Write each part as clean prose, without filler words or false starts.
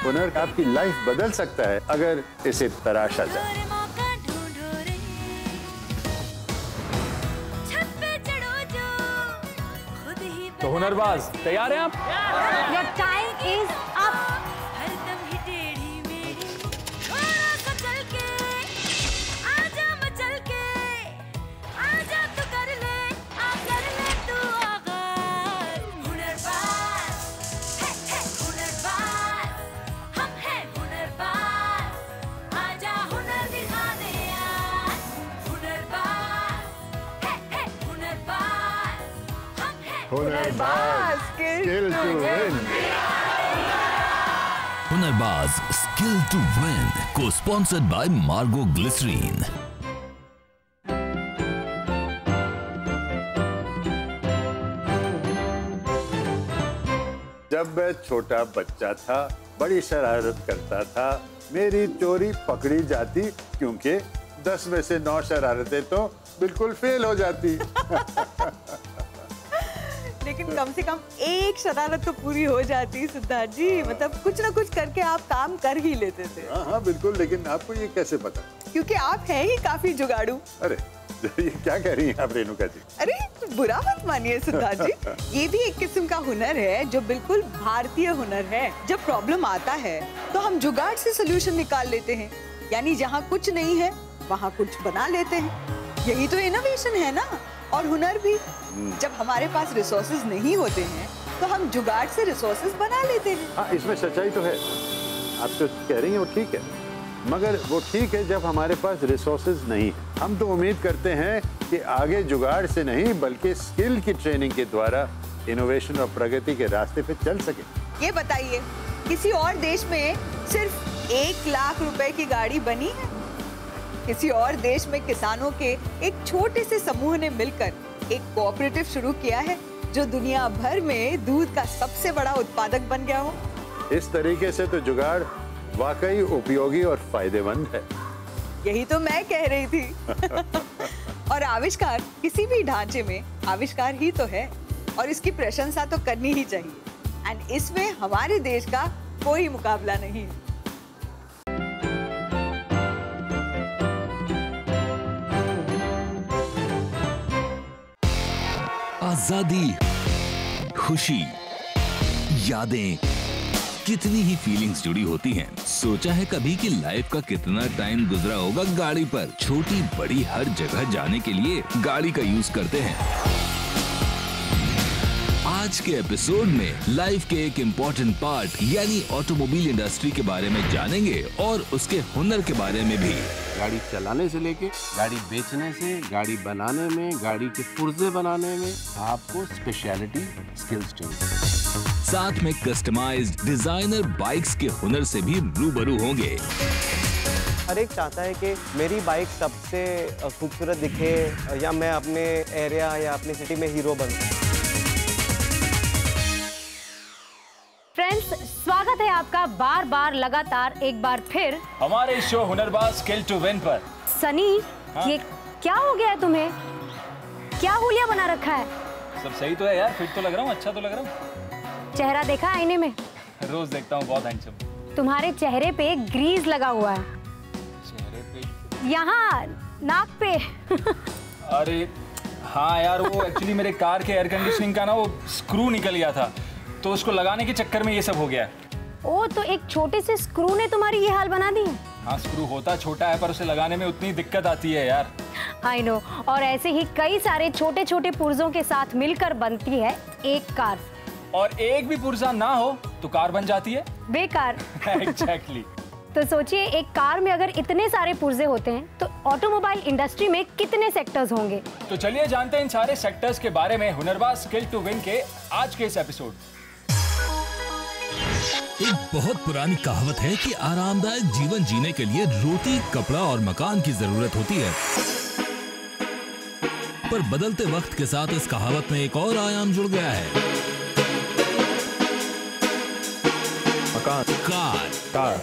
हुनर आपकी लाइफ बदल सकता है अगर इसे तराशा जाए। तो हुनरबाज तैयार हैं आप? Your time is up. Hunarbaaz skill to win. Hunarbaaz skill to win को स्पॉन्सर्ड बाय मार्गो ग्लिसरीन। जब मैं छोटा बच्चा था बड़ी शरारत करता था, मेरी चोरी पकड़ी जाती क्योंकि 10 में से 9 शरारतें तो बिल्कुल फेल हो जाती। लेकिन कम से कम एक शरारत तो पूरी हो जाती सिद्धार्थ जी, मतलब कुछ ना कुछ करके आप काम कर ही लेते थे। हाँ हाँ बिल्कुल, लेकिन आपको ये कैसे पता? क्योंकि आप हैं ही काफी जुगाड़ू। अरे ये क्या कह रही हैं आप रेणुका जी? अरे बुरा मत मानिए सिद्धार्थ जी, ये भी एक किस्म का हुनर है जो बिल्कुल भारतीय हुनर है। जब प्रॉब्लम आता है तो हम जुगाड़ से सोल्यूशन निकाल लेते हैं, यानी जहाँ कुछ नहीं है वहाँ कुछ बना लेते हैं। यही तो इनोवेशन है ना। और हुनर भी, जब हमारे पास रिसोर्सेज नहीं होते हैं तो हम जुगाड़ से रिसोर्सेज बना लेते हैं। हाँ, इसमें सच्चाई तो है। आप जो कह रही हैं वो ठीक है, मगर वो ठीक है जब हमारे पास रिसोर्सेज नहीं है। हम तो उम्मीद करते हैं कि आगे जुगाड़ से नहीं बल्कि स्किल की ट्रेनिंग के द्वारा इनोवेशन और प्रगति के रास्ते पे चल सके। ये बताइए, किसी और देश में सिर्फ 1 लाख रुपए की गाड़ी बनी है? किसी और देश में किसानों के एक छोटे से समूह ने मिलकर एक कोऑपरेटिव शुरू किया है जो दुनिया भर में दूध का सबसे बड़ा उत्पादक बन गया हो। इस तरीके से तो जुगाड़ वाकई उपयोगी और फायदेमंद है। यही तो मैं कह रही थी। और आविष्कार किसी भी ढांचे में आविष्कार ही तो है और इसकी प्रशंसा तो करनी ही चाहिए। एंड इसमें हमारे देश का कोई मुकाबला नहीं है। आजादी, खुशी, यादें, कितनी ही फीलिंग्स जुड़ी होती हैं। सोचा है कभी कि लाइफ का कितना टाइम गुजरा होगा गाड़ी पर। छोटी बड़ी हर जगह जाने के लिए गाड़ी का यूज करते हैं। आज के एपिसोड में लाइफ के एक इम्पोर्टेंट पार्ट यानी ऑटोमोबाइल इंडस्ट्री के बारे में जानेंगे और उसके हुनर के बारे में भी। गाड़ी चलाने से लेके गाड़ी बेचने से गाड़ी बनाने में, गाड़ी के पुर्जे बनाने में आपको स्पेशलिटी स्किल्स चाहिए। साथ में कस्टमाइज्ड डिजाइनर बाइक्स के हुनर से भी रूबरू होंगे। हर एक चाहता है कि मेरी बाइक सबसे खूबसूरत दिखे या मैं अपने एरिया या अपनी सिटी में हीरो बनूं। फ्रेंड्स, स्वागत है आपका बार बार लगातार एक बार फिर हमारे show Hunarbaaz skill to win पर। सनी, हाँ? ये क्या हो गया है तुम्हें? क्या हुलिया बना रखा है? सब सही तो है यार, फिट तो लग रहा हूँ, अच्छा तो लग रहा हूँ। चेहरा देखा आईने में? रोज देखता हूँ, बहुत हैंडसम। तुम्हारे चेहरे पे ग्रीस लगा हुआ है। चेहरे पे? यहाँ नाक पे। अरे हाँ यार, वो एक्चुअली मेरे कार के एयर कंडीशनिंग का ना वो स्क्रू निकल गया था, तो उसको लगाने के चक्कर में ये सब हो गया। ओ, तो एक छोटे से स्क्रू ने तुम्हारी ये हाल बना दी है? हाँ, स्क्रू होता छोटा है पर उसे लगाने में उतनी दिक्कत आती है यार। आई नो, और ऐसे ही कई सारे छोटे छोटे पुर्जों के साथ मिलकर बनती है एक कार। और एक भी पुर्जा ना हो तो कार बन जाती है बेकार। एग्जैक्टली। तो सोचिए, एक कार में अगर इतने सारे पुर्जे होते हैं तो ऑटोमोबाइल इंडस्ट्री में कितने सेक्टर्स होंगे। तो चलिए जानते हैं इन सारे सेक्टर्स के बारे में हुनरबाज स्किल टू विन के आज के इस एपिसोड। एक बहुत पुरानी कहावत है कि आरामदायक जीवन जीने के लिए रोटी, कपड़ा और मकान की जरूरत होती है। पर बदलते वक्त के साथ इस कहावत में एक और आयाम जुड़ गया है। मकान, कार।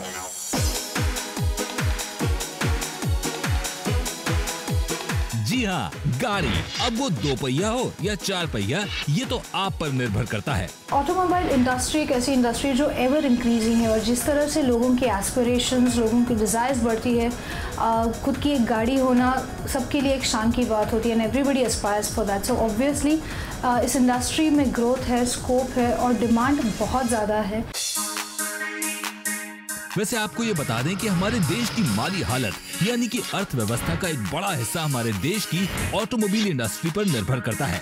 जी जी हाँ, गाड़ी, अब वो 2 पहिया हो या 4 पहिया, ये तो आप पर निर्भर करता है। ऑटोमोबाइल इंडस्ट्री एक ऐसी इंडस्ट्री जो एवर इंक्रीजिंग है और जिस तरह से लोगों के एस्पिरेशंस, लोगों की डिज़ायर्स बढ़ती है, खुद की एक गाड़ी होना सबके लिए एक शान की बात होती है and everybody aspires for that. So obviously इस इंडस्ट्री में ग्रोथ है, स्कोप है और डिमांड बहुत ज़्यादा है। वैसे आपको ये बता दें कि हमारे देश की माली हालत यानी कि अर्थव्यवस्था का एक बड़ा हिस्सा हमारे देश की ऑटोमोबाइल इंडस्ट्री पर निर्भर करता है।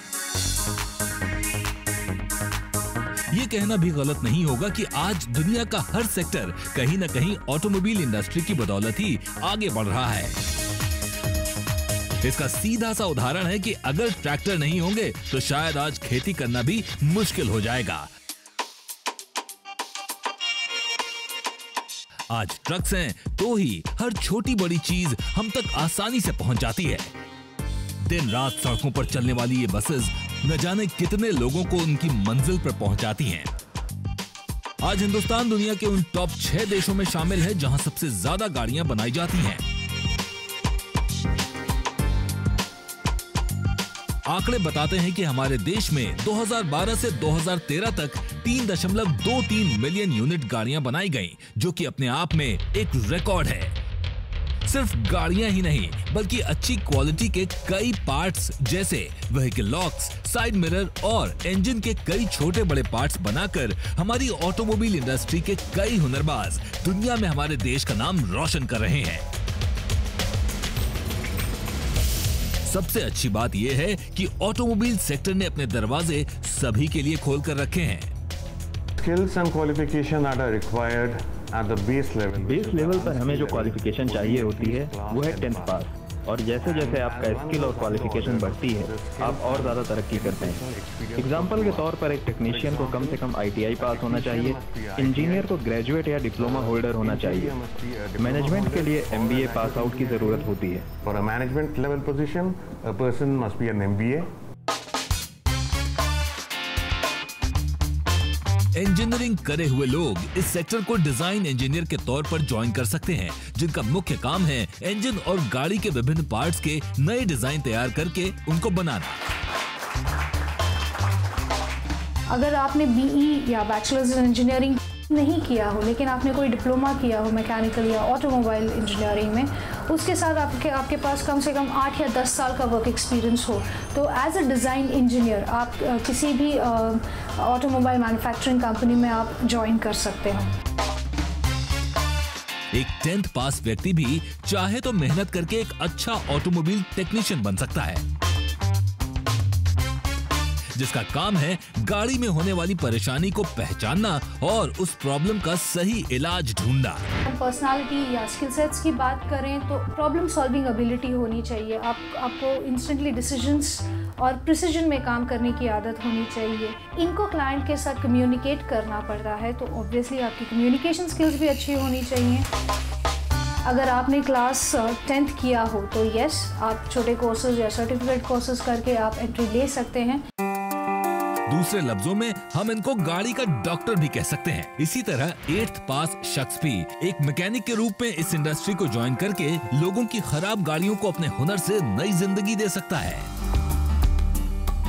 ये कहना भी गलत नहीं होगा कि आज दुनिया का हर सेक्टर कहीं न कहीं ऑटोमोबाइल इंडस्ट्री की बदौलत ही आगे बढ़ रहा है। इसका सीधा सा उदाहरण है कि अगर ट्रैक्टर नहीं होंगे तो शायद आज खेती करना भी मुश्किल हो जाएगा। आज ट्रक्स हैं तो ही हर छोटी बड़ी चीज हम तक आसानी से पहुंच जाती है। दिन रात सड़कों पर चलने वाली ये बसेस न जाने कितने लोगों को उनकी मंजिल पर पहुंचाती हैं। आज हिंदुस्तान दुनिया के उन टॉप 6 देशों में शामिल है जहां सबसे ज्यादा गाड़ियां बनाई जाती हैं। आंकड़े बताते हैं कि हमारे देश में 2012 से 2013 तक 3.23 मिलियन यूनिट गाड़ियां बनाई गईं, जो कि अपने आप में एक रिकॉर्ड है। सिर्फ गाड़ियां ही नहीं बल्कि अच्छी क्वालिटी के कई पार्ट्स जैसे व्हीकल लॉक्स, साइड मिरर और इंजन के कई छोटे बड़े पार्ट्स बनाकर हमारी ऑटोमोबाइल इंडस्ट्री के कई हुनरबाज दुनिया में हमारे देश का नाम रोशन कर रहे हैं। सबसे अच्छी बात यह है कि ऑटोमोबाइल सेक्टर ने अपने दरवाजे सभी के लिए खोल कर रखे हैं। Skills and qualification that are required at the base level. Base level पर हमें जो क्वालिफिकेशन चाहिए होती है वो है 10th पास, और जैसे जैसे आपका स्किल और क्वालिफिकेशन बढ़ती है आप और ज़्यादा तरक्की करते हैं। एग्जाम्पल के तौर पर एक टेक्नीशियन को कम से कम ITI पास होना चाहिए, इंजीनियर को ग्रेजुएट या डिप्लोमा होल्डर होना चाहिए, मैनेजमेंट के लिए MBA पास आउट की ज़रूरत होती है। For a management level position, a person must be an MBA. Engineering करे हुए लोग इस सेक्टर को डिजाइन इंजीनियर के तौर पर ज्वाइन कर सकते हैं, जिनका मुख्य काम है इंजन और गाड़ी के विभिन्न पार्ट्स के नए डिजाइन तैयार करके उनको बनाना। अगर आपने BE या बैचलर्स इन इंजीनियरिंग नहीं किया हो लेकिन आपने कोई डिप्लोमा किया हो मैकेनिकल या ऑटोमोबाइल इंजीनियरिंग में, उसके साथ आपके पास कम से कम 8 या 10 साल का वर्क एक्सपीरियंस हो, तो एज अ डिज़ाइन इंजीनियर आप किसी भी ऑटोमोबाइल मैन्युफैक्चरिंग कंपनी में आप ज्वाइन कर सकते हो। एक 10th पास व्यक्ति भी चाहे तो मेहनत करके एक अच्छा ऑटोमोबाइल टेक्नीशियन बन सकता है, जिसका काम है गाड़ी में होने वाली परेशानी को पहचानना और उस प्रॉब्लम का सही इलाज ढूंढना। पर्सनालिटी या स्किल सेट्स की बात करें तो प्रॉब्लम सॉल्विंग एबिलिटी होनी चाहिए। आपको इंस्टेंटली डिसीजंस और प्रिसीजन में काम करने की आदत होनी चाहिए। इनको क्लाइंट के साथ कम्युनिकेट करना पड़ता है, तो ऑब्वियसली आपकी कम्युनिकेशन स्किल्स भी अच्छी होनी चाहिए। अगर आपने क्लास 10th किया हो तो यस, आप छोटे कोर्सेज या सर्टिफिकेट कोर्सेज करके आप एंट्री ले सकते हैं। दूसरे लफ्जों में हम इनको गाड़ी का डॉक्टर भी कह सकते हैं। इसी तरह 8th पास शख्स भी एक मैकेनिक के रूप में इस इंडस्ट्री को ज्वाइन करके लोगों की खराब गाड़ियों को अपने हुनर से नई जिंदगी दे सकता है।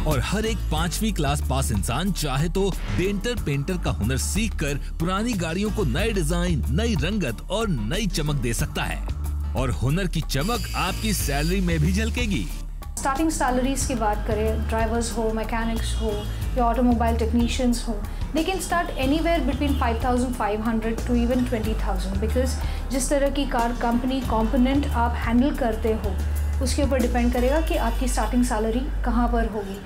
और हर एक 5वीं क्लास पास इंसान चाहे तो डेंटर पेंटर का हुनर सीखकर पुरानी गाड़ियों को नए डिजाइन, नई रंगत और नई चमक दे सकता है। और हुनर की चमक आपकी सैलरी में भी झलकेगी। स्टार्टिंग सैलरीज की बात करें, ड्राइवर्स हो, मैकेनिक्स हो या ऑटोमोबाइल टेक्नीशियंस हो, they can start anywhere between 5,500 to even 20,000, because जिस तरह की कार कंपनी कंपोनेंट आप हैंडल करते हो उसके ऊपर डिपेंड करेगा कि आपकी स्टार्टिंग सैलरी कहाँ पर होगी।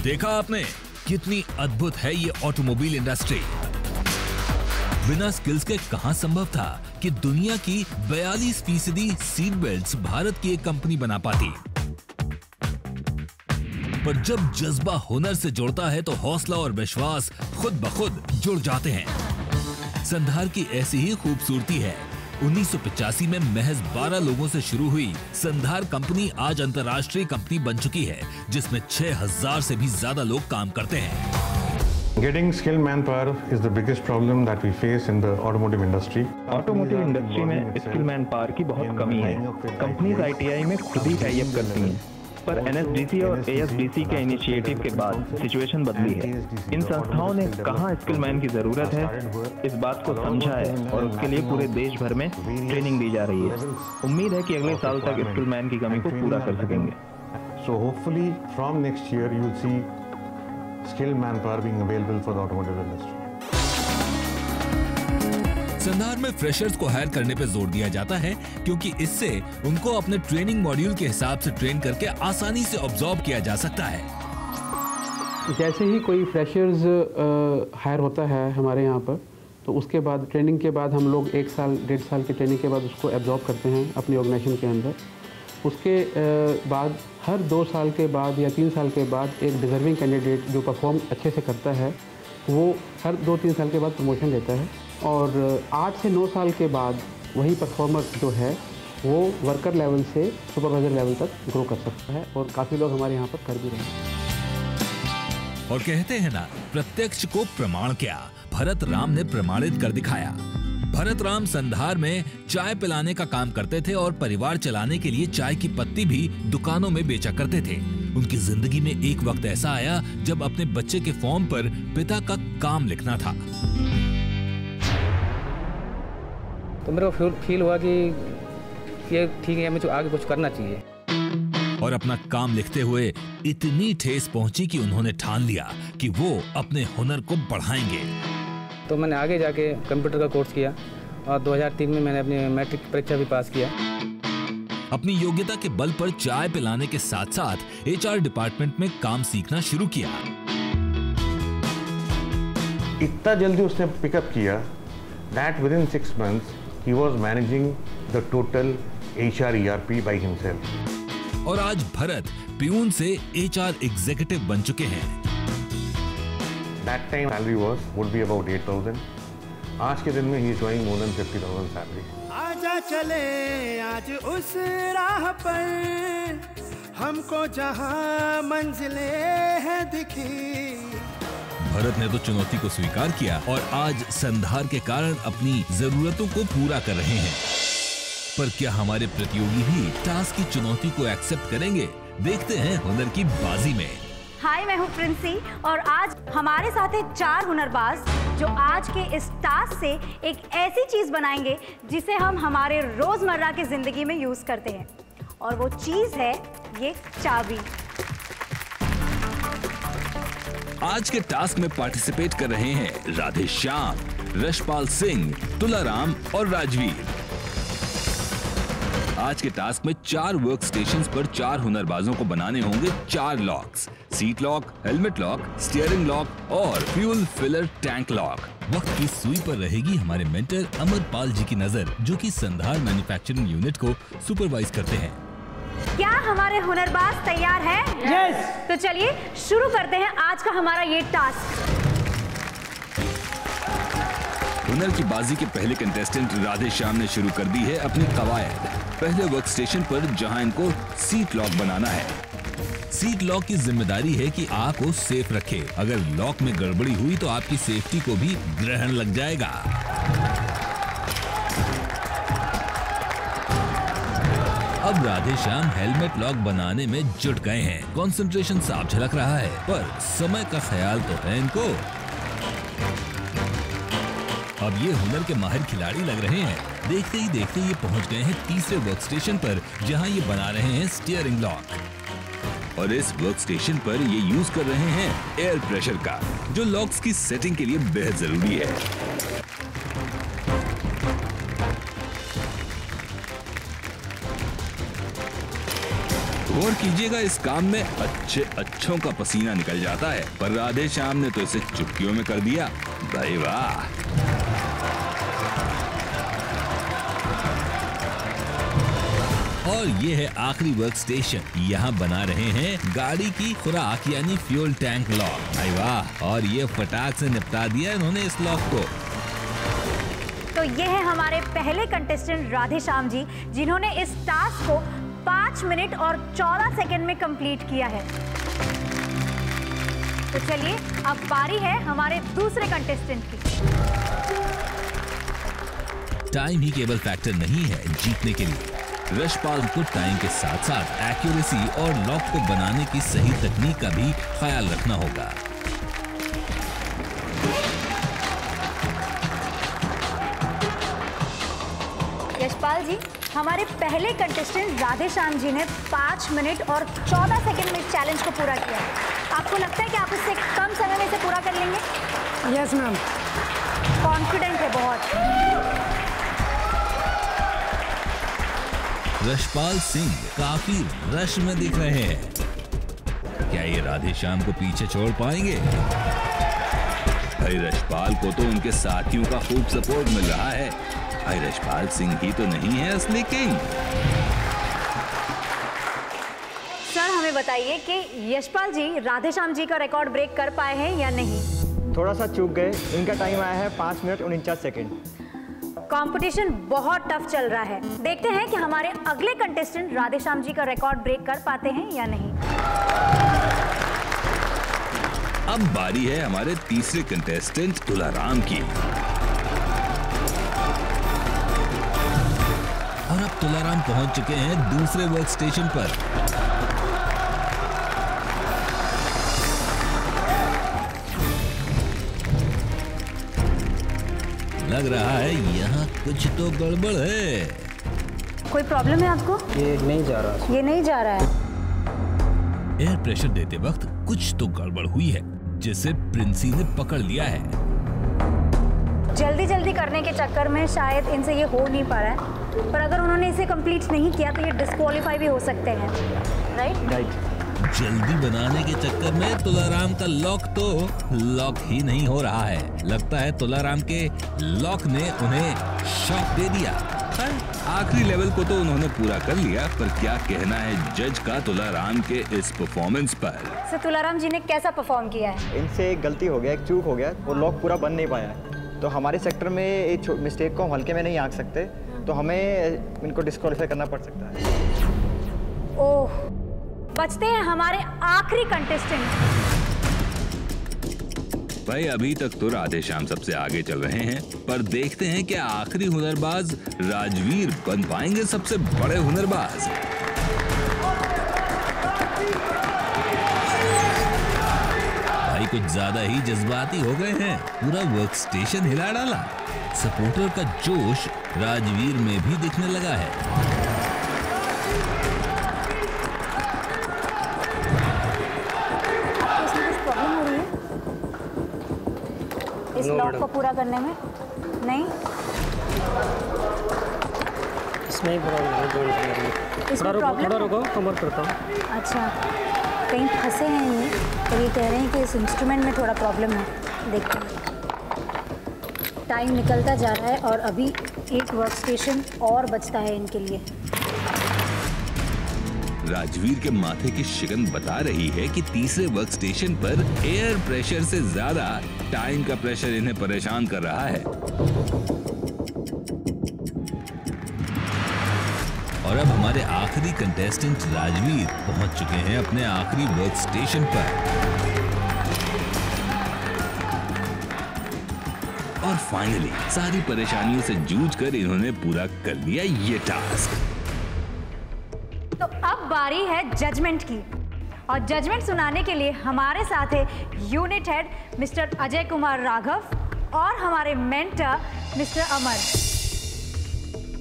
देखा आपने कितनी अद्भुत है ये ऑटोमोबाइल इंडस्ट्री। बिना स्किल्स के कहां संभव था कि दुनिया की 42% सीट बेल्ट्स भारत की एक कंपनी बना पाती। पर जब जज्बा हुनर से जुड़ता है तो हौसला और विश्वास खुद ब खुद जुड़ जाते हैं। संधार की ऐसी ही खूबसूरती है। 1985 में महज 12 लोगों से शुरू हुई संधार कंपनी आज अंतर्राष्ट्रीय कंपनी बन चुकी है, जिसमें 6,000 से भी ज्यादा लोग काम करते हैं। Getting skilled manpower is the biggest problem that we face in the automotive industry. Automotive industry में स्किल मैन पावर की बहुत कमी है। कंपनीज ITI में खुद ही टाई अप करती हैं, पर NSDC और ASDC के इनिशिएटिव के बाद सिचुएशन बदली है। इन संस्थाओं ने कहाँ स्किल मैन की जरूरत है, इस बात को समझा है और उसके लिए पूरे देश भर में ट्रेनिंग दी जा रही है। उम्मीद है कि अगले साल तक स्किल मैन की कमी को पूरा कर सकेंगे। So hopefully from next year you will see skilled manpower being available for the automotive industry. संधार में फ्रेशर्स को हायर करने पे जोर दिया जाता है क्योंकि इससे उनको अपने ट्रेनिंग मॉड्यूल के हिसाब से ट्रेन करके आसानी से ऑब्जॉर्ब किया जा सकता है। जैसे ही कोई फ्रेशर्स हायर होता है हमारे यहाँ पर, तो उसके बाद ट्रेनिंग के बाद हम लोग 1 साल 1.5 साल की ट्रेनिंग के बाद उसको एब्जॉर्ब करते हैं अपनी ऑर्गेनाइजेशन के अंदर। उसके बाद हर 2 साल के बाद या 3 साल के बाद एक डिज़र्विंग कैंडिडेट जो परफॉर्म अच्छे से करता है वो हर 2-3 साल के बाद प्रमोशन लेता है, और 8 से 9 साल के बाद वही परफॉर्मर जो है वो वर्कर लेवल से सुपरवाइजर लेवल तक ग्रो कर सकता है, और काफ़ी लोग हमारे यहाँ पर कर भी रहे हैं। और कहते हैं ना, प्रत्यक्ष को प्रमाण क्या, भरत राम ने प्रमाणित कर दिखाया। भरत राम संधार में चाय पिलाने का काम करते थे और परिवार चलाने के लिए चाय की पत्ती भी दुकानों में बेचा करते थे। उनकी जिंदगी में एक वक्त ऐसा आया जब अपने बच्चे के फॉर्म पर पिता का काम लिखना था। तो मेरे को फील हुआ कि ये ठीक है, मुझे आगे कुछ करना चाहिए। और अपना काम लिखते हुए इतनी ठेस पहुंची कि उन्होंने ठान लिया कि वो अपने हुनर को बढ़ाएंगे। तो मैंने आगे जाके कंप्यूटर का कोर्स किया और 2003 में मैंने अपनी मैट्रिक परीक्षा भी पास किया। अपनी योग्यता के बल पर चाय पिलाने के साथ साथ HR डिपार्टमेंट में काम सीखना शुरू किया। इतना जल्दी उसने पिकअप किया that within 6 months he was managing the total HR ERP by himself. और आज भरत प्यून से HR एग्जीक्यूटिव बन चुके हैं। That time salary would be about 8,000. आज के दिन में he is drawing more than 50,000 salary. आजा चले आज उस राह पर, हमको जहां मंजिले हैं दिखी। भरत ने तो चुनौती को स्वीकार किया और आज संधार के कारण अपनी जरूरतों को पूरा कर रहे हैं। पर क्या हमारे प्रतियोगी भी टास्क की चुनौती को एक्सेप्ट करेंगे? देखते हैं हुनर की बाजी में। हाय, मैं हूँ प्रिंसी और आज हमारे साथ है 4 हुनरबाज जो आज के इस टास्क से एक ऐसी चीज बनाएंगे जिसे हम हमारे रोजमर्रा की जिंदगी में यूज करते हैं, और वो चीज है ये चाबी। आज के टास्क में पार्टिसिपेट कर रहे हैं राधे श्याम, रशपाल सिंह, तुलाराम और राजवीर। आज के टास्क में 4 वर्क स्टेशंस पर 4 हुनरबाजों को बनाने होंगे 4 locks: seat lock, helmet lock, steering lock और फ्यूल फिलर टैंक लॉक। वक्त की सुई पर रहेगी हमारे मेंटर अमरपाल जी की नजर, जो कि संधार मैन्युफैक्चरिंग यूनिट को सुपरवाइज करते हैं। क्या हमारे हुनरबाज तैयार हैं? Yes! तो चलिए शुरू करते हैं आज का हमारा ये टास्क। हुनर की बाजी के पहले कंटेस्टेंट राधे श्याम ने शुरू कर दी है अपनी कवायद। पहले वर्क स्टेशन पर जहां इनको सीट लॉक बनाना है। सीट लॉक की जिम्मेदारी है कि आपको सेफ रखे। अगर लॉक में गड़बड़ी हुई तो आपकी सेफ्टी को भी ग्रहण लग जाएगा। अब राधे श्याम हेलमेट लॉक बनाने में जुट गए हैं। कंसंट्रेशन साफ झलक रहा है, पर समय का ख्याल तो है इनको। अब ये हुनर के माहिर खिलाड़ी लग रहे हैं। देखते ही देखते ये पहुंच गए हैं तीसरे वर्क स्टेशन पर, जहां ये बना रहे हैं स्टीयरिंग लॉक। और इस वर्क स्टेशन पर ये यूज कर रहे हैं एयर प्रेशर का, जो लॉक्स की सेटिंग के लिए बेहद जरूरी है। गौर कीजिएगा, इस काम में अच्छों का पसीना निकल जाता है, पर राधे श्याम ने तो इसे चुटकियों में कर दिया। भाई वाह! और ये है आखिरी वर्क स्टेशन। यहाँ बना रहे हैं गाड़ी की खुराक यानी फ्यूल टैंक लॉक। भाई वाह! और ये फटाक से निपटा दिया इन्होंने इस लॉक को। तो ये है हमारे पहले कंटेस्टेंट राधे श्याम जी, जिन्होंने इस टास्क को 5 मिनट और 14 सेकंड में कंप्लीट किया है। तो चलिए अब बारी है हमारे दूसरे कंटेस्टेंट की। टाइम ही केवल फैक्टर नहीं है जीतने के लिए। यशपाल को टाइम के साथ साथ एक्यूरेसी और लॉक को बनाने की सही तकनीक का भी ख्याल रखना होगा। यशपाल जी, हमारे पहले कंटेस्टेंट राधेश्याम जी ने 5 मिनट और 14 सेकंड में इस चैलेंज को पूरा किया। आपको लगता है कि आप इससे कम समय में इसे पूरा कर लेंगे? Yes ma'am. कॉन्फिडेंट है बहुत। यशपाल सिंह काफी रश में दिख रहे हैं। क्या ये राधेश्याम को पीछे छोड़ पाएंगे? भाई यशपाल को तो उनके साथियों का खूब सपोर्ट मिल रहा है। भाई यशपाल सिंह ही तो नहीं है असली किंग। सर हमें बताइए कि यशपाल जी राधेश्याम जी का रिकॉर्ड ब्रेक कर पाए हैं या नहीं? थोड़ा सा चूक गए। इनका टाइम आया है 5 मिनट 49 सेकेंड। कंपटीशन बहुत टफ चल रहा है। देखते हैं कि हमारे अगले कंटेस्टेंट राधेश्याम जी का रिकॉर्ड ब्रेक कर पाते हैं या नहीं। अब बारी है हमारे तीसरे कंटेस्टेंट तुलाराम की। और अब तुलाराम पहुंच चुके हैं दूसरे वर्क स्टेशन पर। लग रहा है यहाँ कुछ तो गड़बड़ है। कोई प्रॉब्लम है आपको? ये नहीं जा रहा। ये नहीं जा रहा है। एयर प्रेशर देते वक्त कुछ तो गड़बड़ हुई है, जिसे प्रिंसी ने पकड़ लिया है। जल्दी जल्दी करने के चक्कर में शायद इनसे ये हो नहीं पा रहा है, पर अगर उन्होंने इसे कंप्लीट नहीं किया तो ये डिस्क्वालीफाई भी हो सकते हैं, राइट? जल्दी बनाने के चक्कर में तुलाराम का लॉक तो लॉक ही नहीं हो रहा है। लगता है तुलाराम के लॉक ने उन्हें शॉक दे दिया। आखिरी लेवल को तो उन्होंने पूरा कर लिया, पर क्या कहना है जज का तुलाराम के इस परफॉर्मेंस पर? सर तुलाराम जी ने कैसा परफॉर्म किया है? इनसे एक गलती हो गया, एक चूक हो गया, वो लॉक पूरा बन नहीं पाया है। तो हमारे सेक्टर में एक मिस्टेक को हम हल्के में नहीं आंक सकते, तो हमें इनको डिस्क्वालीफाई करना पड़ सकता है। ओह, बचते हैं हमारे आखिरी कंटेस्टेंट। भाई अभी तक तो राधेश्याम सबसे आगे चल रहे हैं, पर देखते हैं कि आखिरी हुनरबाज राजवीर बन पाएंगे सबसे बड़े हुनरबाज। भाई कुछ ज्यादा ही जज्बाती हो गए हैं, पूरा वर्क स्टेशन हिला डाला। सपोर्टर का जोश राजवीर में भी दिखने लगा है। इस लॉक को पूरा करने में नहीं, इसमें ही प्रॉब्लम। थोड़ा रुको, कमर करता हूँ। अच्छा, कहीं फंसे हैं ये, तो ये कह रहे हैं कि इस इंस्ट्रूमेंट में थोड़ा प्रॉब्लम है। देखते हैं, टाइम निकलता जा रहा है और अभी एक वर्क स्टेशन और बचता है इनके लिए। राजवीर के माथे की शिकन बता रही है कि तीसरे वर्क स्टेशन पर एयर प्रेशर से ज्यादा टाइम का प्रेशर इन्हें परेशान कर रहा है। और अब हमारे आखिरी कंटेस्टेंट राजवीर पहुंच चुके हैं अपने आखिरी वर्क स्टेशन पर। और फाइनली सारी परेशानियों से जूझकर इन्होंने पूरा कर लिया ये टास्क। तो अब बारी है जजमेंट की, और जजमेंट सुनाने के लिए हमारे साथ है unit head mister Ajay Kumar Raghav और हमारे मेंटर मिस्टर अमर।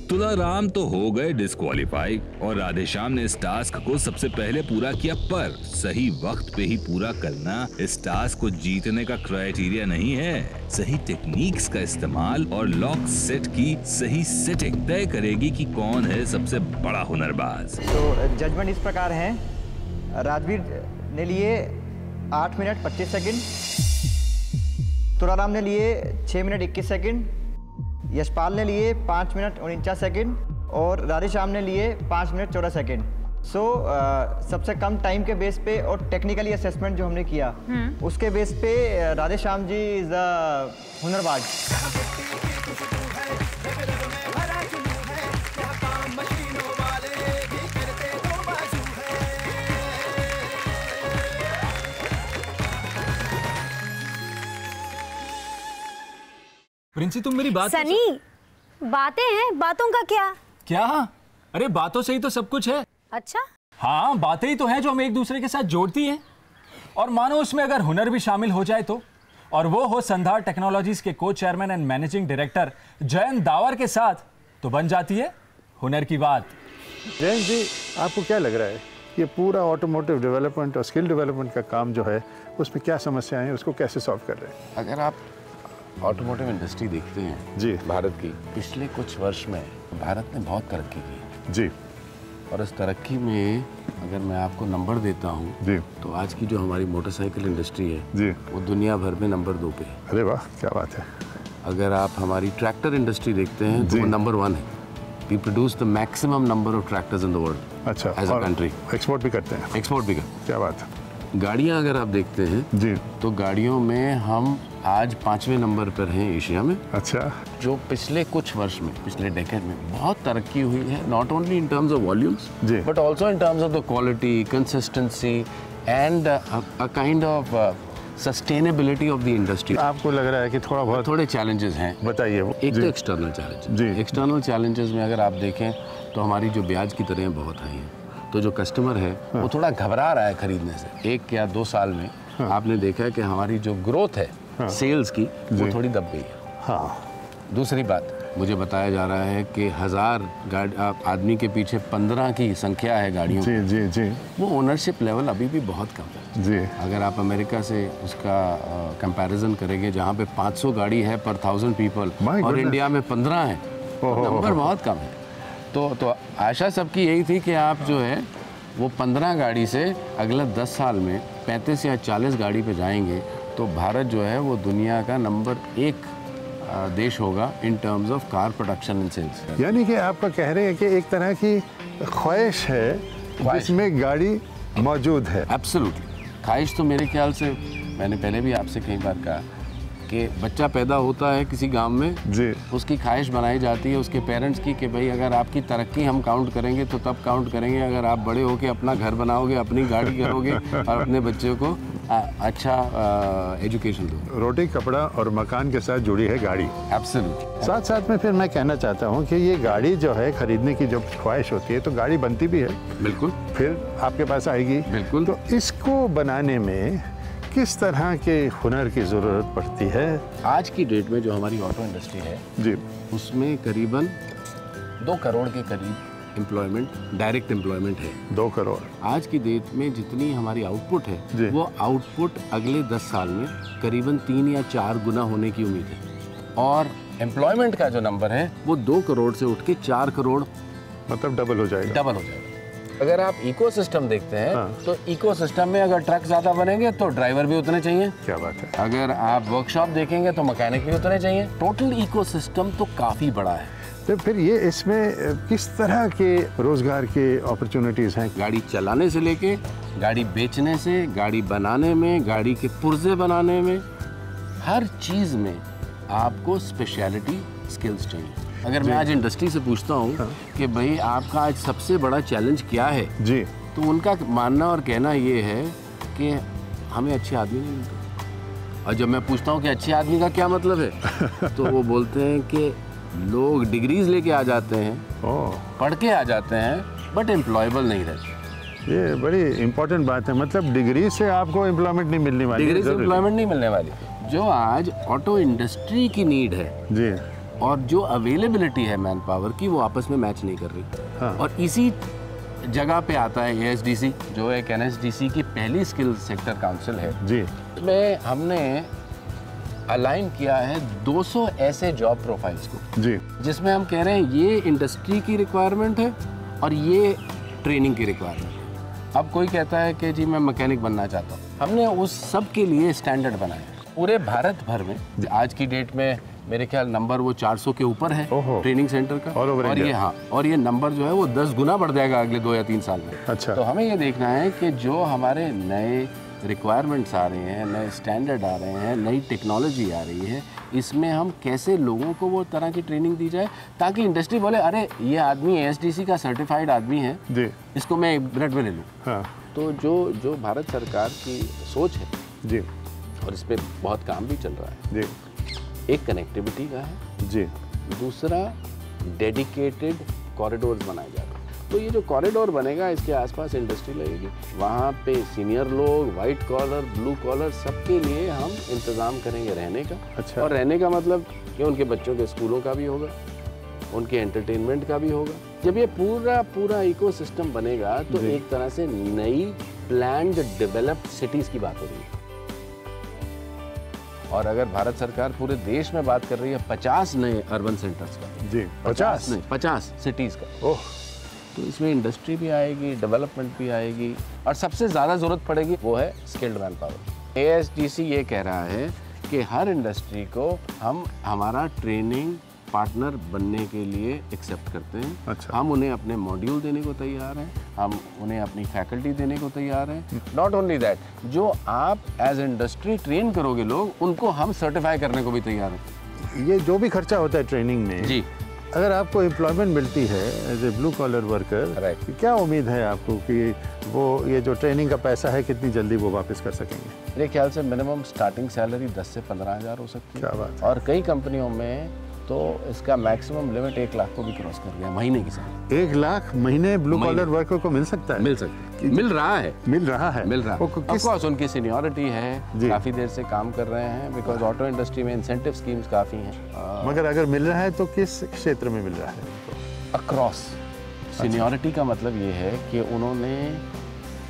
तुलाराम तो हो गए डिस्क्वालीफाई और राधेश्याम ने इस टास्क को सबसे पहले पूरा किया, पर सही वक्त पे ही पूरा करना इस टास्क को जीतने का क्राइटेरिया नहीं है। सही टेक्निक्स का इस्तेमाल और लॉक सेट की सही सेटिंग तय करेगी कि कौन है सबसे बड़ा हुनरबाज। तो जजमेंट इस प्रकार है, राजवीर ने लिए 8 मिनट 25 सेकंड, तुलाराम ने लिए 6 मिनट 21 सेकंड, यशपाल ने लिए 5 मिनट 49 सेकंड और राधेश्याम ने लिए 5 मिनट 14 सेकंड। सबसे कम टाइम के बेस पे और टेक्निकली असेसमेंट जो हमने किया उसके बेस पे राधेश्याम जी इज द हुनरबाज। प्रिंसी तुम मेरी बात सनी, बातें हैं, बातों का क्या? क्या? अरे बातों से ही तो सब कुछ है। अच्छा? हाँ, बातें ही तो हैं जो हमें एक दूसरे के साथ जोड़ती हैं। और मानो उसमें अगर हुनर भी शामिल हो जाए तो, और वो हो संधार टेक्नोलॉजीज के को chairman and managing director Jayant the power के साथ, तो बन जाती है हुनर की बात। जयंत जी, आपको क्या लग रहा है ये पूरा ऑटोमोटिव डेवलपमेंट और स्किल डेवलपमेंट का काम जो है उसमें क्या समस्याएं हैं, उसको कैसे सॉल्व कर रहे हैं? अगर आप ऑटोमोटिव इंडस्ट्री देखते हैं जी भारत की, पिछले कुछ वर्ष में भारत ने बहुत तरक्की की जी। और इस तरक्की में अगर मैं आपको नंबर देता हूँ जी, तो आज की जो हमारी मोटरसाइकिल इंडस्ट्री है जी, वो दुनिया भर में नंबर 2 पे है। अरे वाह, क्या बात है। अगर आप हमारी ट्रैक्टर इंडस्ट्री देखते हैं तो वो नंबर 1 है। We produce the maximum number of tractors in the world. अच्छा, एज अ कंट्री। एक्सपोर्ट भी करते हैं? एक्सपोर्ट भी करते हैं। क्या बात है। गाड़ियाँ अगर आप देखते हैं जी, तो गाड़ियों में हम आज 5वें नंबर पर हैं एशिया में। अच्छा। जो पिछले कुछ वर्ष में, पिछले डेकेड में बहुत तरक्की हुई है, not only in terms of volumes but also in terms of the quality, consistency and a kind of sustainability of the industry. आपको लग रहा है कि थोड़े चैलेंजेस हैं? बताइए वो। एक तो एक्सटर्नल चैलेंजेस जी। एक्सटर्नल चैलेंजेस में अगर आप देखें तो हमारी जो ब्याज की दरें बहुत हाई हैं, तो जो कस्टमर है वो थोड़ा घबरा रहा है खरीदने से। 1 या 2 साल में आपने देखा है कि हमारी जो ग्रोथ है सेल्स की वो थोड़ी दब गई है। हाँ। दूसरी बात, मुझे बताया जा रहा है कि 1000 आदमी के पीछे 15 की संख्या है गाड़ियों जी जी जी। वो ओनरशिप लेवल अभी भी बहुत कम है जी। अगर आप अमेरिका से उसका कंपैरिजन करेंगे जहाँ पे 500 गाड़ी है पर 1000 पीपल और इंडिया में 15 है, नंबर बहुत कम है। तो आशा सबकी यही थी कि आप जो है वो 15 गाड़ी से अगले 10 साल में 35 या 40 गाड़ी पे जाएंगे तो भारत जो है वो दुनिया का नंबर 1 देश होगा in terms of car production and sales. यानी कि आपका कह रहे हैं कि एक तरह की ख्वाहिश है जिसमें गाड़ी मौजूद है। एब्सोल्युटली। ख्वाहिश तो मेरे ख्याल से, मैंने पहले भी आपसे कई बार कहा कि बच्चा पैदा होता है किसी गांव में जी, उसकी ख्वाहिश बनाई जाती है उसके पेरेंट्स की कि भाई अगर आपकी तरक्की हम काउंट करेंगे तो तब काउंट करेंगे अगर आप बड़े होकर अपना घर बनाओगे, अपनी गाड़ी करोगे और अपने बच्चों को अच्छा एजुकेशन दो। रोटी, कपड़ा और मकान के साथ जुड़ी है गाड़ी। एब्सोल्युटली। साथ साथ में फिर मैं कहना चाहता हूँ कि ये गाड़ी जो है खरीदने की जो ख्वाहिश होती है तो गाड़ी बनती भी है। बिल्कुल। फिर आपके पास आएगी। बिल्कुल। तो इसको बनाने में किस तरह के हुनर की ज़रूरत पड़ती है? आज की डेट में जो हमारी ऑटो इंडस्ट्री है जी, उसमें करीबन 2 करोड़ के करीब एम्प्लॉयमेंट, डायरेक्ट एम्प्लॉयमेंट है। 2 करोड़। आज की डेट में जितनी हमारी आउटपुट है वो आउटपुट अगले 10 साल में करीबन 3 या 4 गुना होने की उम्मीद है और एम्प्लॉयमेंट का जो नंबर है वो 2 करोड़ से उठ के 4 करोड़, मतलब डबल हो जाएगा। डबल हो जाएगा। अगर आप इकोसिस्टम देखते हैं तो इकोसिस्टम में अगर ट्रक ज़्यादा बनेंगे तो ड्राइवर भी उतने चाहिए। क्या बात है। अगर आप वर्कशॉप देखेंगे तो मैकेनिक भी उतने चाहिए। टोटल इकोसिस्टम तो काफ़ी बड़ा है। तो फिर ये इसमें किस तरह के रोजगार के अपॉर्चुनिटीज़ हैं? गाड़ी चलाने से लेके गाड़ी बेचने से, गाड़ी बनाने में, गाड़ी के पुर्जे बनाने में, हर चीज़ में आपको स्पेशलिटी स्किल्स चाहिए। अगर मैं आज इंडस्ट्री से पूछता हूँ कि भाई आपका आज सबसे बड़ा चैलेंज क्या है जी, तो उनका मानना और कहना ये है कि हमें अच्छे आदमी नहीं मिलते। और जब मैं पूछता हूँ कि अच्छे आदमी का क्या मतलब है तो वो बोलते हैं कि लोग डिग्रीज लेके आ जाते हैं, पढ़ के आ जाते हैं, बट एम्प्लॉयबल नहीं रहते। ये बड़ी इंपॉर्टेंट बात है। मतलब डिग्री से आपको एम्प्लॉयमेंट नहीं मिलने वाली। डिग्री से एम्प्लॉयमेंट नहीं मिलने वाली। जो आज ऑटो इंडस्ट्री की नीड है जी और जो अवेलेबिलिटी है मैन पावर की वो आपस में मैच नहीं कर रही। और इसी जगह पे आता है ASDC जो एक NSDC की पहली स्किल सेक्टर काउंसिल है जी। इसमें हमने अलाइन किया है 200 ऐसे जॉब प्रोफाइल्स को जी, जिसमें हम कह रहे हैं ये इंडस्ट्री की रिक्वायरमेंट है और ये ट्रेनिंग की रिक्वायरमेंट है। अब कोई कहता है कि जी मैं मैकेनिक बनना चाहता हूँ, हमने उस सब के लिए स्टैंडर्ड बनाया पूरे भारत भर में। आज की डेट में मेरे ख्याल नंबर वो 400 के ऊपर है ट्रेनिंग सेंटर का। और ये नंबर जो है वो 10 गुना बढ़ जाएगा अगले 2 या 3 साल में। अच्छा। तो हमें ये देखना है कि जो हमारे नए रिक्वायरमेंट्स आ रहे हैं, नए स्टैंडर्ड आ रहे हैं, नई टेक्नोलॉजी आ रही है, इसमें हम कैसे लोगों को वो तरह की ट्रेनिंग दी जाए ताकि इंडस्ट्री बोले अरे ये आदमी ASDC का सर्टिफाइड आदमी है जी, इसको मैं 1 मिनट में ले लूँ। हाँ। तो जो भारत सरकार की सोच है जी और इस पर बहुत काम भी चल रहा है जी, एक कनेक्टिविटी का है जी, दूसरा डेडिकेटेड कॉरिडोर्स बनाए जा रहे हैं। तो ये जो कॉरिडोर बनेगा इसके आसपास इंडस्ट्री लगेगी, वहाँ पे सीनियर लोग, वाइट कॉलर, ब्लू कॉलर, सबके लिए हम इंतज़ाम करेंगे रहने का। अच्छा। और रहने का मतलब कि उनके बच्चों के स्कूलों का भी होगा, उनके एंटरटेनमेंट का भी होगा। जब ये पूरा इकोसिस्टम बनेगा तो एक तरह से नई प्लान्ड डेवलप्ड सिटीज़ की बात हो रही है। और अगर भारत सरकार पूरे देश में बात कर रही है 50 नए अर्बन सेंटर्स का, जी 50 नहीं 50 सिटीज़ का, ओह, तो इसमें इंडस्ट्री भी आएगी, डेवलपमेंट भी आएगी, और सबसे ज़्यादा ज़रूरत पड़ेगी वो है स्किल्ड मैन पावर। ASDC ये कह रहा है कि हर इंडस्ट्री को हम हमारा ट्रेनिंग पार्टनर बनने के लिए एक्सेप्ट करते हैं। अच्छा। हम उन्हें अपने मॉड्यूल देने को तैयार हैं, हम उन्हें अपनी फैकल्टी देने को तैयार हैं। नॉट ओनली दैट, जो आप एज इंडस्ट्री ट्रेन करोगे लोग, उनको हम सर्टिफाई करने को भी तैयार हैं। ये जो भी खर्चा होता है ट्रेनिंग में जी, अगर आपको एम्प्लॉयमेंट मिलती है as a blue collar worker, क्या उम्मीद है आपको कि वो ये जो ट्रेनिंग का पैसा है कितनी जल्दी वो वापस कर सकेंगे? मेरे ख्याल से मिनिमम स्टार्टिंग सैलरी 10 से 15 हज़ार हो सकती है। क्या बात। और कई कंपनियों में तो इसका मैक्सिमम लिमिट 1 लाख को भी क्रॉस कर गया महीने की सैलरी। 1 लाख महीने ब्लू कॉलर वर्कर को मिल सकता है? मिल सकता है, मिल रहा है, मिल रहा है। ऑफ कोर्स उनकी सीनियरिटी है, काफ़ी देर से काम कर रहे हैं, बिकॉज ऑटो इंडस्ट्री में इंसेंटिव स्कीम्स काफ़ी हैं। मगर अगर मिल रहा है तो किस क्षेत्र में मिल रहा है? अक्रॉस। सीनियरिटी का मतलब ये है कि उन्होंने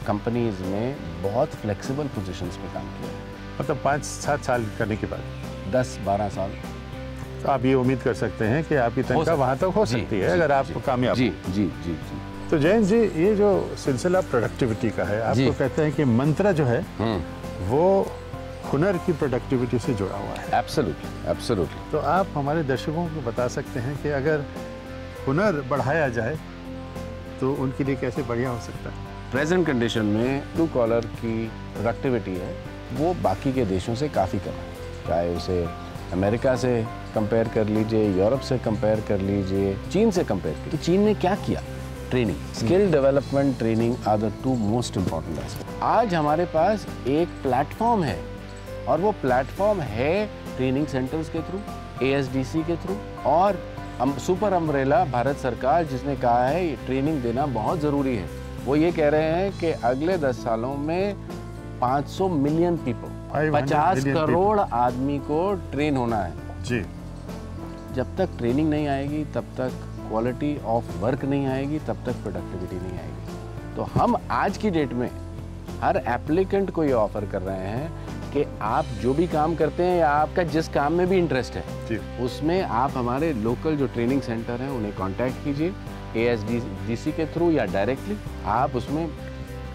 कंपनीज में बहुत फ्लेक्सिबल पोजीशंस पे काम किया, मतलब 5-7 साल करने के बाद 10-12 साल। तो आप ये उम्मीद कर सकते हैं कि आपकी तनख्वाह वहाँ तक हो सकती है अगर आप कामयाब। जी जी जी जी। तो जयंत जी, ये जो सिलसिला प्रोडक्टिविटी का है, आपको कहते हैं कि मंत्र जो है वो हुनर की प्रोडक्टिविटी से जुड़ा हुआ है। Absolutely, absolutely. तो आप हमारे दर्शकों को बता सकते हैं कि अगर हुनर बढ़ाया जाए तो उनके लिए कैसे बढ़िया हो सकता है? प्रेजेंट कंडीशन में ब्लू कॉलर की प्रोडक्टिविटी है वो बाकी के देशों से काफ़ी कम है, चाहे उसे अमेरिका से कंपेयर कर लीजिए, यूरोप से कंपेयर कर लीजिए, चीन से कंपेयर कीजिए। तो चीन ने क्या किया? Training, skill development, training are the 2 most important aspect. आज हमारे पास एक प्लेटफॉर्म है और वो प्लेटफॉर्म है ट्रेनिंग सेंटर्स के थ्रू, ASDC के थ्रू, और सुपर अम्ब्रेला भारत सरकार जिसने कहा है ये ट्रेनिंग देना बहुत ज़रूरी है। वो ये कह रहे हैं कि अगले 10 सालों में 500 मिलियन पीपल, 50 करोड़ आदमी को ट्रेन होना है। जी। जब तक ट्रेनिंग नहीं आएगी तब तक क्वालिटी ऑफ वर्क नहीं आएगी, तब तक प्रोडक्टिविटी नहीं आएगी। तो हम आज की डेट में हर एप्लीकेंट को ये ऑफर कर रहे हैं कि आप जो भी काम करते हैं या आपका जिस काम में भी इंटरेस्ट है उसमें आप हमारे लोकल जो ट्रेनिंग सेंटर हैं उन्हें कांटेक्ट कीजिए, ASDC के थ्रू या डायरेक्टली आप उसमें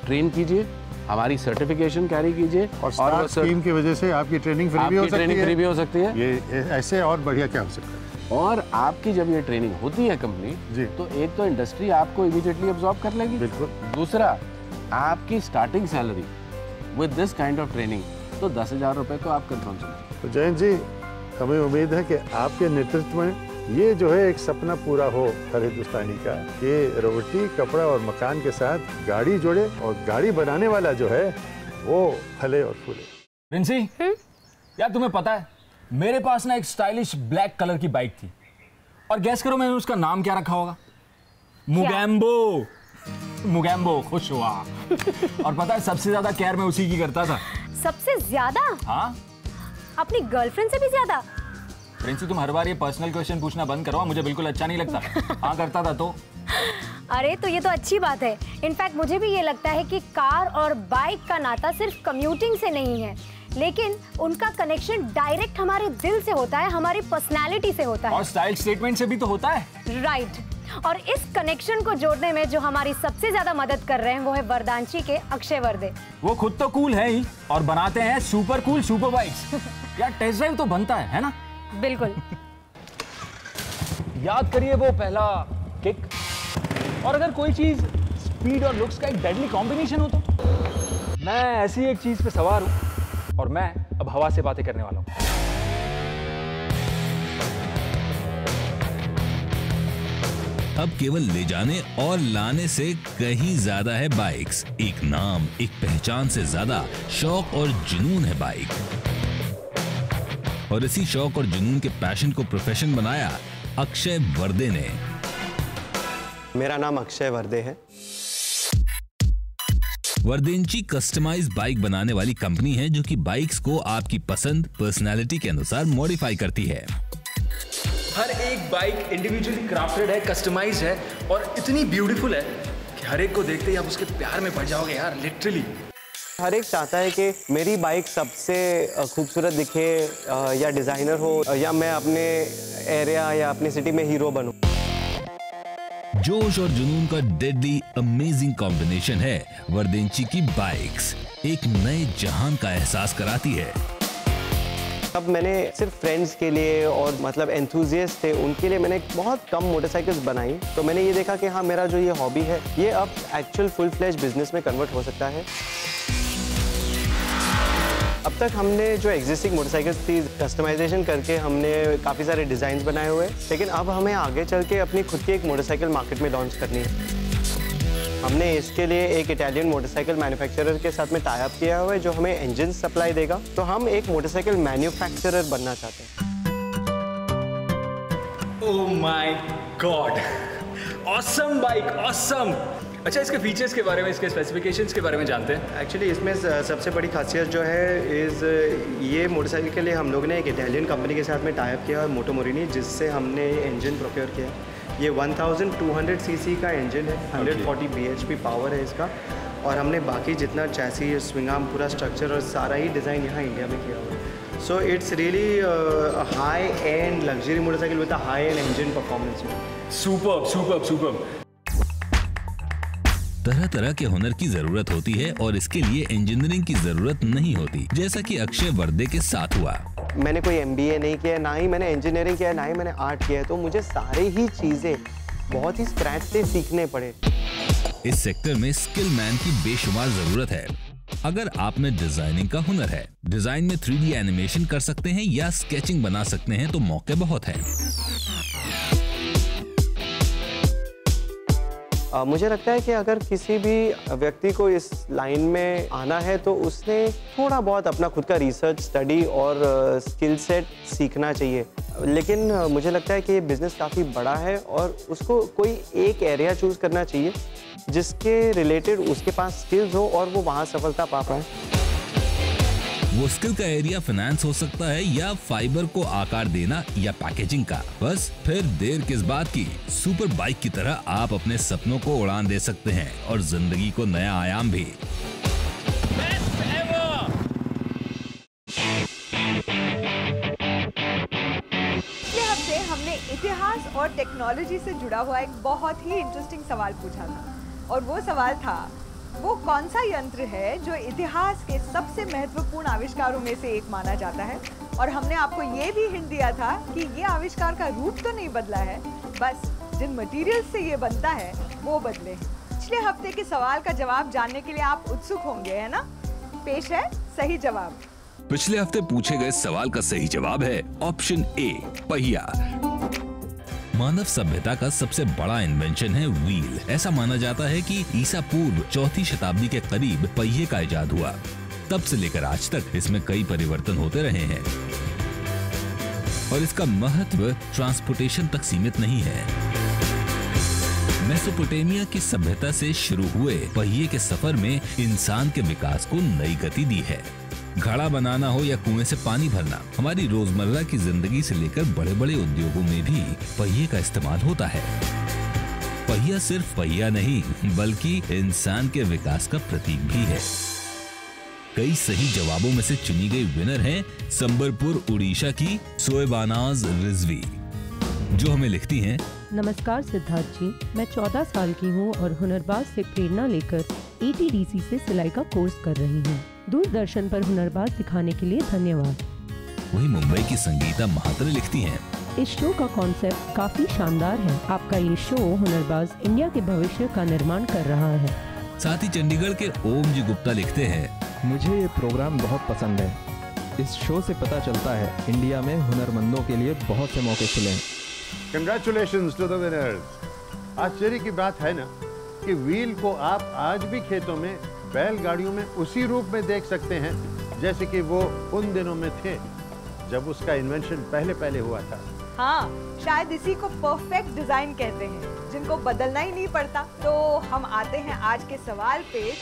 ट्रेन कीजिए, हमारी सर्टिफिकेशन कैरी कीजिए, और स्कीम की वजह से आपकी ट्रेनिंग फ्री भी हो सकती है। ये ऐसे और बढ़िया क्या हो सकता है? और आपकी जब ये ट्रेनिंग होती है कंपनी, तो एक तो इंडस्ट्री आपको इमीडिएटली अब्सॉर्ब कर लेगी, बिल्कुल। दूसरा आपकी starting salary with this kind of training तो 10,000 रुपए को आप कंट्रोल करें। तो जयंत जी, हमें उम्मीद है कि आपके नेतृत्व में ये जो है एक सपना पूरा हो हर हिंदुस्तानी का, ये रोटी, कपड़ा और मकान के साथ गाड़ी जोड़े और गाड़ी बनाने वाला जो है वो फले और फूले। प्रिंसी, यार तुम्हें पता है मेरे पास ना एक स्टाइलिश ब्लैक कलर की बाइक थी, और गैस करो मैंने उसका नाम क्या रखा होगा? मुगैम्बो। मुगैम्बो। खुश हुआ। और पता है सबसे ज्यादा केयर मैं उसी की करता था। सबसे ज्यादा? हाँ, अपनी गर्लफ्रेंड से भी ज्यादा? प्रिंसी, तुम हर बार ये पर्सनल क्वेश्चन पूछना बंद करो, मुझे बिल्कुल अच्छा नहीं लगता। हाँ करता था तो। अरे तो ये तो अच्छी बात है। इनफैक्ट मुझे भी ये लगता है कि कार और बाइक का नाता सिर्फ कम्यूटिंग से नहीं है, लेकिन उनका कनेक्शन डायरेक्ट हमारे दिल से होता है, हमारी पर्सनालिटी से होता है, और स्टाइल स्टेटमेंट से भी तो होता है। राइट। और इस कनेक्शन को जोड़ने में जो हमारी सबसे ज्यादा मदद कर रहे हैं वो है वरदांची के अक्षय वर्दे। वो खुद तो कूल है ही और बनाते हैं सुपर कूल सुपर बाइक्स। यार टेस्ट ड्राइव तो बनता है ना? बिल्कुल। याद करिए वो पहला किक, और अगर कोई चीज स्पीड और लुक्स का एक डेडली कॉम्बिनेशन हो तो? मैं ऐसी एक चीज पे सवार हूं और मैं अब हवा से बातें करने वाला हूं। अब केवल ले जाने और लाने से कहीं ज्यादा है बाइक्स। एक नाम, एक पहचान से ज्यादा शौक और जुनून है बाइक। और इसी शौक और जुनून के पैशन को प्रोफेशन बनाया अक्षय वर्दे ने। मेरा नाम अक्षय वर्दे है। वर्देंची कस्टमाइज्ड बाइक बनाने वाली कंपनी है जो कि बाइक्स को आपकी पसंद पर्सनालिटी के अनुसार मॉडिफाई करती है। हर एक बाइक इंडिविजुअली क्राफ्टेड है, कस्टमाइज्ड है और इतनी ब्यूटीफुल है कि हर एक को देखते ही आप उसके प्यार में पड़ जाओगे यार, लिटरली। हर एक चाहता है कि मेरी बाइक सबसे खूबसूरत दिखे, या डिज़ाइनर हो, या मैं अपने एरिया या अपनी सिटी में हीरो बनूं। जोश और जुनून का डेडली अमेजिंग कॉम्बिनेशन है वर्देंची की बाइक्स। एक नए जहान का एहसास कराती है। अब मैंने सिर्फ फ्रेंड्स के लिए और मतलब एंथुजियास्ट थे उनके लिए मैंने बहुत कम मोटरसाइकिल्स बनाई। तो मैंने ये देखा कि हाँ, मेरा जो ये हॉबी है ये अब एक्चुअल फुल फ्लेज बिजनेस में कन्वर्ट हो सकता है। अब तक हमने जो एग्जिस्टिंग मोटरसाइकिल्स थी कस्टमाइजेशन करके हमने काफ़ी सारे डिज़ाइन बनाए हुए, लेकिन अब हमें आगे चल के अपनी खुद की एक मोटरसाइकिल मार्केट में लॉन्च करनी है। हमने इसके लिए एक इटालियन मोटरसाइकिल मैन्युफैक्चरर के साथ में टाई अप किया हुआ है जो हमें इंजन सप्लाई देगा। तो हम एक मोटरसाइकिल मैन्युफैक्चरर बनना चाहते हैं। Oh my God, awesome bike, awesome. अच्छा, इसके फीचर्स के बारे में, इसके स्पेसिफिकेशंस के बारे में जानते हैं। एक्चुअली इसमें सबसे बड़ी खासियत जो है ये मोटरसाइकिल के लिए हम लोग ने एक इटालियन कंपनी के साथ में टाई अप किया है, मोटो मोरिनी, जिससे हमने इंजन प्रोक्योर किया। ये 1200 सीसी का इंजन है, 140 bhp पावर है इसका, और हमने बाकी जितना चैसी, स्विंग आर्म, पूरा स्ट्रक्चर और सारा ही डिज़ाइन यहाँ इंडिया में किया हुआ है। So it's really high and luxury motorcycle with a high and engine performance. Superb, superb, superb. तरह तरह के हुनर की जरूरत होती है और इसके लिए इंजीनियरिंग की जरूरत नहीं होती, जैसा कि अक्षय वर्दे के साथ हुआ। मैंने कोई MBA नहीं किया, ना ही मैंने इंजीनियरिंग किया, ना ही मैंने आर्ट किया, तो मुझे सारे ही चीजें बहुत ही स्क्रैच से सीखने पड़े। इस सेक्टर में स्किल मैन की बेशुमार जरूरत है। अगर आप में डिजाइनिंग का हुनर है, डिजाइन में 3D एनिमेशन कर सकते हैं या स्केचिंग बना सकते हैं, तो मौके बहुत हैं। मुझे लगता है कि अगर किसी भी व्यक्ति को इस लाइन में आना है तो उसने थोड़ा बहुत अपना खुद का रिसर्च, स्टडी और स्किल सेट सीखना चाहिए। लेकिन मुझे लगता है कि ये बिज़नेस काफ़ी बड़ा है और उसको कोई एक एरिया चूज़ करना चाहिए जिसके रिलेटेड उसके पास स्किल्स हो और वो वहाँ सफलता पा पाए। वो स्किल का एरिया फाइनेंस हो सकता है या फाइबर को आकार देना या पैकेजिंग का। बस फिर देर किस बात की, सुपर बाइक की तरह आप अपने सपनों को उड़ान दे सकते हैं और जिंदगी को नया आयाम भी। पिछले हफ्ते हमने इतिहास और टेक्नोलॉजी से जुड़ा हुआ एक बहुत ही इंटरेस्टिंग सवाल पूछा था, और वो सवाल था, वो कौन सा यंत्र है जो इतिहास के सबसे महत्वपूर्ण आविष्कारों में से एक माना जाता है। और हमने आपको ये भी हिंट दिया था कि ये आविष्कार का रूप तो नहीं बदला है, बस जिन मटेरियल से ये बनता है वो बदले हैं। पिछले हफ्ते के सवाल का जवाब जानने के लिए आप उत्सुक होंगे, है ना? पेश है सही जवाब। पिछले हफ्ते पूछे गए सवाल का सही जवाब है ऑप्शन ए, पहिया। मानव सभ्यता का सबसे बड़ा इन्वेंशन है व्हील। ऐसा माना जाता है कि ईसा पूर्व 4वीं शताब्दी के करीब पहिए का इजाद हुआ। तब से लेकर आज तक इसमें कई परिवर्तन होते रहे हैं और इसका महत्व ट्रांसपोर्टेशन तक सीमित नहीं है। मेसोपोटामिया की सभ्यता से शुरू हुए पहिए के सफर में इंसान के विकास को नई गति दी है। घड़ा बनाना हो या कुएं से पानी भरना, हमारी रोजमर्रा की जिंदगी से लेकर बड़े बड़े उद्योगों में भी पहिए का इस्तेमाल होता है। पहिया सिर्फ पहिया नहीं बल्कि इंसान के विकास का प्रतीक भी है। कई सही जवाबों में से चुनी गई विनर है संबलपुर उड़ीसा की सोएबानाज रिजवी, जो हमें लिखती हैं। नमस्कार सिद्धार्थ जी, मैं 14 साल की हूँ और हुनरबाज से प्रेरणा लेकर ETDC से सिलाई का कोर्स कर रही हूँ। दूरदर्शन पर हुनरबाज दिखाने के लिए धन्यवाद। वही मुंबई की संगीता महात्र लिखती हैं। इस शो का कॉन्सेप्ट काफी शानदार है। आपका ये शो हुनरबाज इंडिया के भविष्य का निर्माण कर रहा है। साथ ही चंडीगढ़ के ओम जी गुप्ता लिखते हैं, मुझे ये प्रोग्राम बहुत पसंद है। इस शो से पता चलता है इंडिया में हुनरमंदों के लिए बहुत से मौके खुले हैं। Congratulations to the winners. आश्चर्य की बात है ना कि व्हील को आप आज भी खेतों में, बैलगाड़ियों में उसी रूप में देख सकते हैं जैसे कि वो उन दिनों में थे। जब उसका इन्वेंशन पहले हुआ था। हाँ, शायद इसी को परफेक्ट डिजाइन कहते हैं, जिनको बदलना ही नहीं पड़ता। तो हम आते हैं आज के सवाल पे।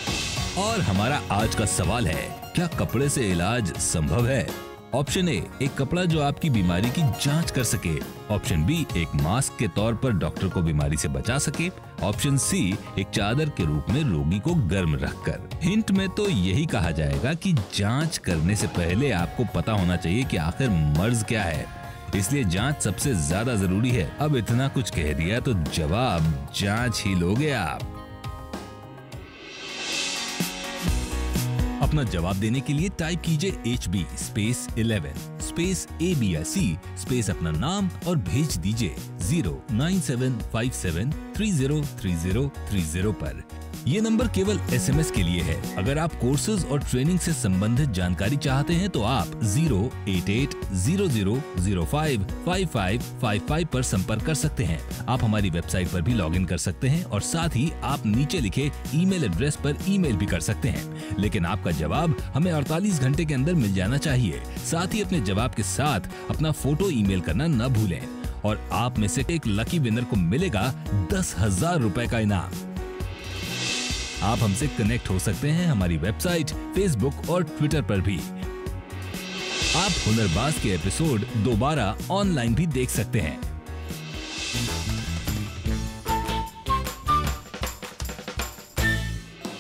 और हमारा आज का सवाल है, क्या कपड़े से इलाज संभव है? ऑप्शन ए, एक कपड़ा जो आपकी बीमारी की जांच कर सके। ऑप्शन बी, एक मास्क के तौर पर डॉक्टर को बीमारी से बचा सके। ऑप्शन सी, एक चादर के रूप में रोगी को गर्म रखकर। हिंट में तो यही कहा जाएगा कि जांच करने से पहले आपको पता होना चाहिए कि आखिर मर्ज क्या है, इसलिए जांच सबसे ज्यादा जरूरी है। अब इतना कुछ कह दिया तो जवाब जांच ही लोगे आप। अपना जवाब देने के लिए टाइप कीजिए HB space 11 space ABIC space अपना नाम और भेज दीजिए 09757303030 पर। ये नंबर केवल SMS के लिए है। अगर आप कोर्सेज और ट्रेनिंग से संबंधित जानकारी चाहते हैं तो आप 08800055555 पर संपर्क कर सकते हैं। आप हमारी वेबसाइट पर भी लॉगिन कर सकते हैं और साथ ही आप नीचे लिखे ईमेल एड्रेस पर ईमेल भी कर सकते हैं। लेकिन आपका जवाब हमें 48 घंटे के अंदर मिल जाना चाहिए। साथ ही अपने जवाब के साथ अपना फोटो ईमेल करना न भूलें और आप में से एक लकी विनर को मिलेगा 10,000 रुपए का इनाम। आप हमसे कनेक्ट हो सकते हैं हमारी वेबसाइट, फेसबुक और ट्विटर पर भी। आप हुनरबाज के एपिसोड दोबारा ऑनलाइन भी देख सकते हैं।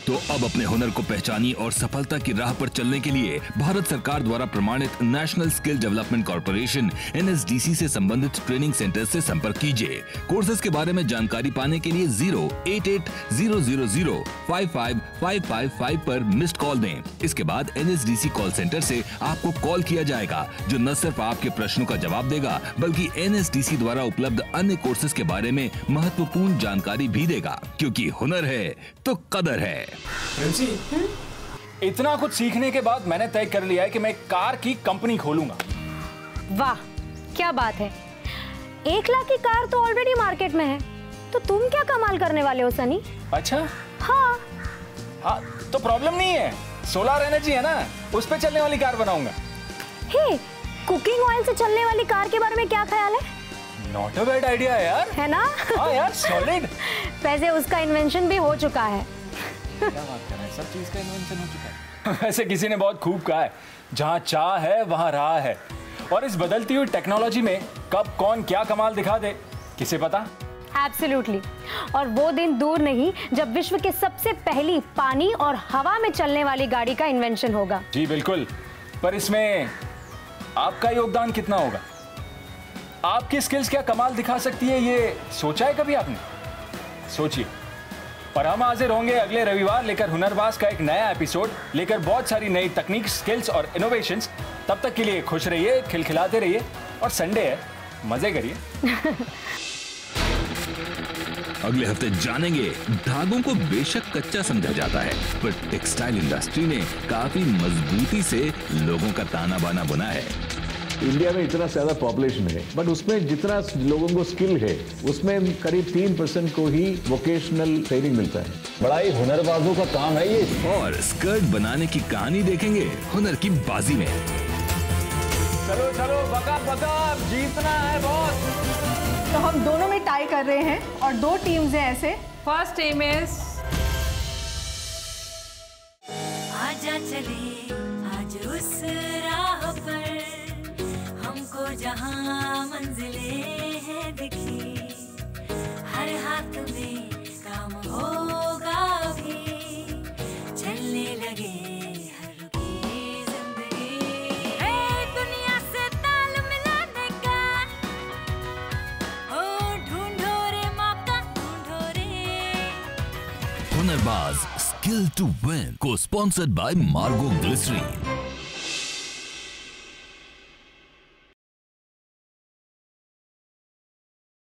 तो अब अपने हुनर को पहचानिए और सफलता की राह पर चलने के लिए भारत सरकार द्वारा प्रमाणित national skill development corporation NSDC से संबंधित ट्रेनिंग सेंटर से संपर्क कीजिए। कोर्सेज के बारे में जानकारी पाने के लिए 08800055555 पर मिस्ड कॉल दें। इसके बाद NSDC कॉल सेंटर से आपको कॉल किया जाएगा, जो न सिर्फ आपके प्रश्नों का जवाब देगा बल्कि NSDC द्वारा उपलब्ध अन्य कोर्सेज के बारे में महत्वपूर्ण जानकारी भी देगा, क्योंकि हुनर है तो कदर है। प्रिंसी, इतना कुछ सीखने के बाद मैंने तय कर लिया है कि मैं एक कार की कंपनी खोलूंगा। वाह, क्या बात है। 1 लाख की कार तो ऑलरेडी मार्केट में है, तो तुम क्या कमाल करने वाले हो सनी? अच्छा, हाँ तो प्रॉब्लम नहीं है, सोलर एनर्जी है ना, उस पे चलने वाली कार बनाऊंगा। हे, कुकिंग ऑयल से चलने वाली कार के बारे में क्या ख्याल है? नॉट अ बैड आइडिया है यार। है ना? हाँ यार, सॉलिड। वैसे उसका इन्वेंशन भी हो चुका है। क्या बात कर रहे हैं, सब चीज का इन्वेंशन हो चुका है। वैसे किसी ने बहुत खूब कहा है, जहाँ चाह है वहाँ राह है। और इस बदलती हुई टेक्नोलॉजी में कब कौन क्या कमाल दिखा दे, किसे पता। एब्सोल्युटली। और वो दिन दूर नहीं जब विश्व की सबसे पहली पानी और हवा में चलने वाली गाड़ी का इन्वेंशन होगा। जी बिल्कुल, पर इसमें आपका योगदान कितना होगा? आपकी स्किल्स क्या कमाल दिखा सकती है, ये सोचा है कभी आपने? सोचिए। और हम हाजिर होंगे अगले रविवार लेकर हुनरबाज का एक नया एपिसोड, लेकर बहुत सारी नई तकनीक, स्किल्स और इनोवेशंस। तब तक के लिए खुश रहिए, खिलखिलाते रहिए, और संडे है, मजे करिए। अगले हफ्ते जानेंगे, धागों को बेशक कच्चा समझा जाता है, पर टेक्सटाइल इंडस्ट्री ने काफी मजबूती से लोगों का ताना बाना बुना है। इंडिया में इतना ज्यादा पॉपुलेशन है, बट उसमें जितना लोगों को स्किल है उसमें करीब 3% को ही वोकेशनल ट्रेनिंग मिलता है। बड़ा ही हुनरबाजों का काम है ये। और स्कर्ट बनाने की कहानी देखेंगे हुनर की बाजी में। चलो चलो, बका बका, जीतना है बॉस। तो हम दोनों में टाई कर रहे हैं और 2 टीम्स हैं ऐसे। फर्स्ट टीम इज आजा चले आज उस राह पर, हमको जहां मंजिले हैं दिखी, हर हाथ में काम होगा भी, चलने लगे हर की जिंदगी, दुनिया से ताल मिलाने का, ओ ढूंढो रे मौका, ढूंढो रे। हुनरबाज स्किल टू विन को स्पॉन्सर्ड बाय मार्गो ग्लिसरीन।